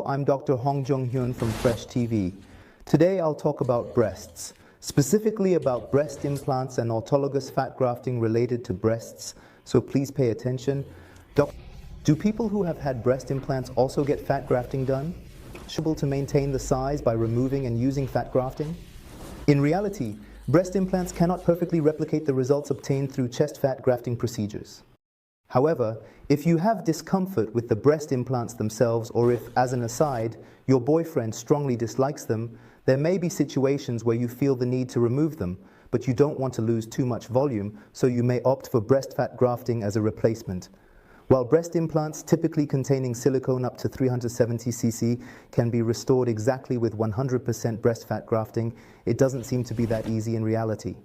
I'm Dr. Hong Jung-hyun from Fresh TV. Today I'll talk about breasts, specifically about breast implants and autologous fat grafting related to breasts, so please pay attention. Do people who have had breast implants also get fat grafting done? Possible to maintain the size by removing and using fat grafting? In reality, breast implants cannot perfectly replicate the results obtained through chest fat grafting procedures. However, if you have discomfort with the breast implants themselves, or if, as an aside, your boyfriend strongly dislikes them, there may be situations where you feel the need to remove them, but you don't want to lose too much volume, so you may opt for breast fat grafting as a replacement. While breast implants, typically containing silicone up to 370 cc, can be restored exactly with 100% breast fat grafting, it doesn't seem to be that easy in reality.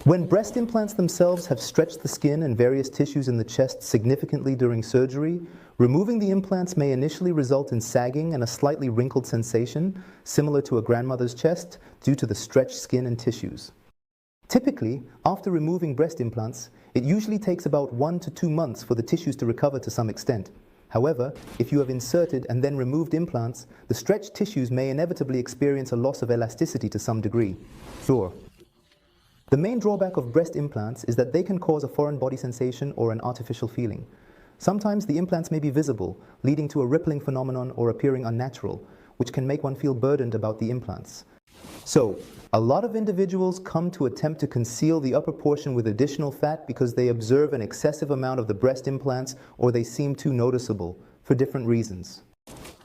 When breast implants themselves have stretched the skin and various tissues in the chest significantly during surgery, removing the implants may initially result in sagging and a slightly wrinkled sensation, similar to a grandmother's chest, due to the stretched skin and tissues. Typically, after removing breast implants, it usually takes about 1 to 2 months for the tissues to recover to some extent. However, if you have inserted and then removed implants, the stretched tissues may inevitably experience a loss of elasticity to some degree. Sure. The main drawback of breast implants is that they can cause a foreign body sensation or an artificial feeling. Sometimes the implants may be visible, leading to a rippling phenomenon or appearing unnatural, which can make one feel burdened about the implants. So, a lot of individuals come to attempt to conceal the upper portion with additional fat because they observe an excessive amount of the breast implants or they seem too noticeable, for different reasons.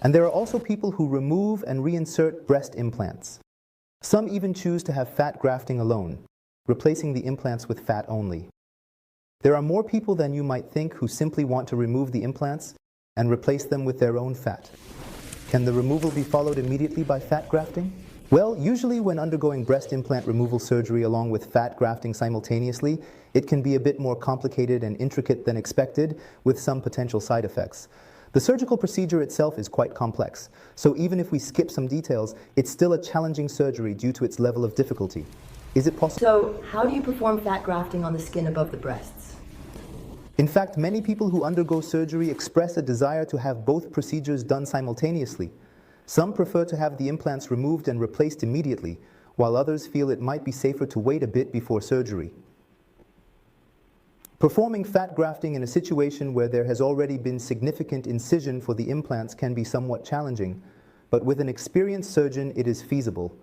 And there are also people who remove and reinsert breast implants. Some even choose to have fat grafting alone, replacing the implants with fat only. There are more people than you might think who simply want to remove the implants and replace them with their own fat. Can the removal be followed immediately by fat grafting? Well, usually when undergoing breast implant removal surgery along with fat grafting simultaneously, it can be a bit more complicated and intricate than expected, with some potential side effects. The surgical procedure itself is quite complex, so even if we skip some details, it's still a challenging surgery due to its level of difficulty. Is it possible? So, how do you perform fat grafting on the skin above the breasts? In fact, many people who undergo surgery express a desire to have both procedures done simultaneously. Some prefer to have the implants removed and replaced immediately, while others feel it might be safer to wait a bit before surgery. Performing fat grafting in a situation where there has already been significant incision for the implants can be somewhat challenging, but with an experienced surgeon it is feasible.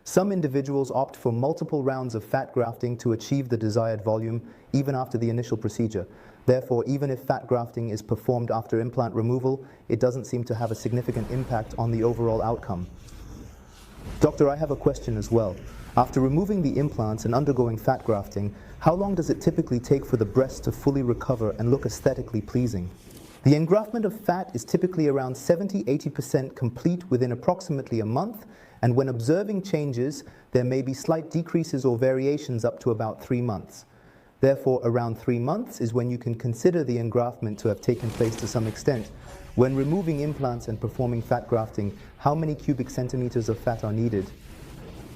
Some individuals opt for multiple rounds of fat grafting to achieve the desired volume, even after the initial procedure. Therefore, even if fat grafting is performed after implant removal, it doesn't seem to have a significant impact on the overall outcome. Doctor, I have a question as well. After removing the implants and undergoing fat grafting, how long does it typically take for the breasts to fully recover and look aesthetically pleasing? The engraftment of fat is typically around 70–80% complete within approximately a month, and when observing changes, there may be slight decreases or variations up to about 3 months. Therefore, around 3 months is when you can consider the engraftment to have taken place to some extent. When removing implants and performing fat grafting, how many cubic centimeters of fat are needed?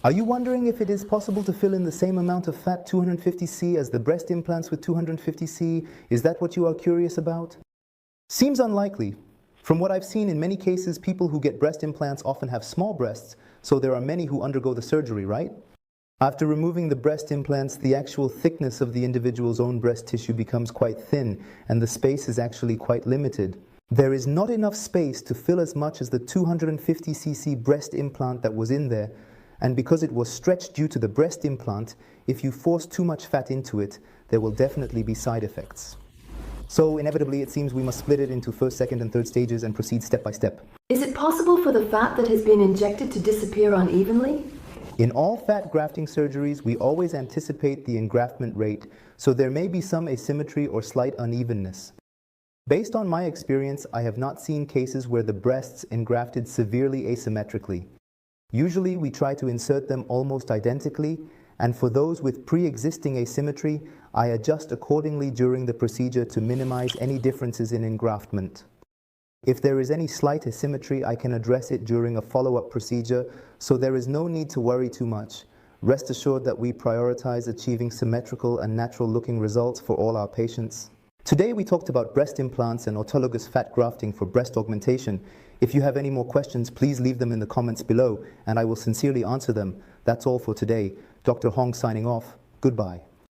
Are you wondering if it is possible to fill in the same amount of fat, 250C, as the breast implants with 250C? Is that what you are curious about? Seems unlikely. From what I've seen, in many cases, people who get breast implants often have small breasts, so there are many who undergo the surgery, right? After removing the breast implants, the actual thickness of the individual's own breast tissue becomes quite thin, and the space is actually quite limited. There is not enough space to fill as much as the 250cc breast implant that was in there, and because it was stretched due to the breast implant, if you force too much fat into it, there will definitely be side effects. So inevitably, it seems we must split it into first, second, and third stages and proceed step by step. Is it possible for the fat that has been injected to disappear unevenly? In all fat grafting surgeries, we always anticipate the engraftment rate, so there may be some asymmetry or slight unevenness. Based on my experience, I have not seen cases where the breasts engrafted severely asymmetrically. Usually, we try to insert them almost identically, and for those with pre-existing asymmetry, I adjust accordingly during the procedure to minimize any differences in engraftment. If there is any slight asymmetry, I can address it during a follow-up procedure, so there is no need to worry too much. Rest assured that we prioritize achieving symmetrical and natural-looking results for all our patients. Today we talked about breast implants and autologous fat grafting for breast augmentation. If you have any more questions, please leave them in the comments below, and I will sincerely answer them. That's all for today. Dr. Hong signing off. Goodbye.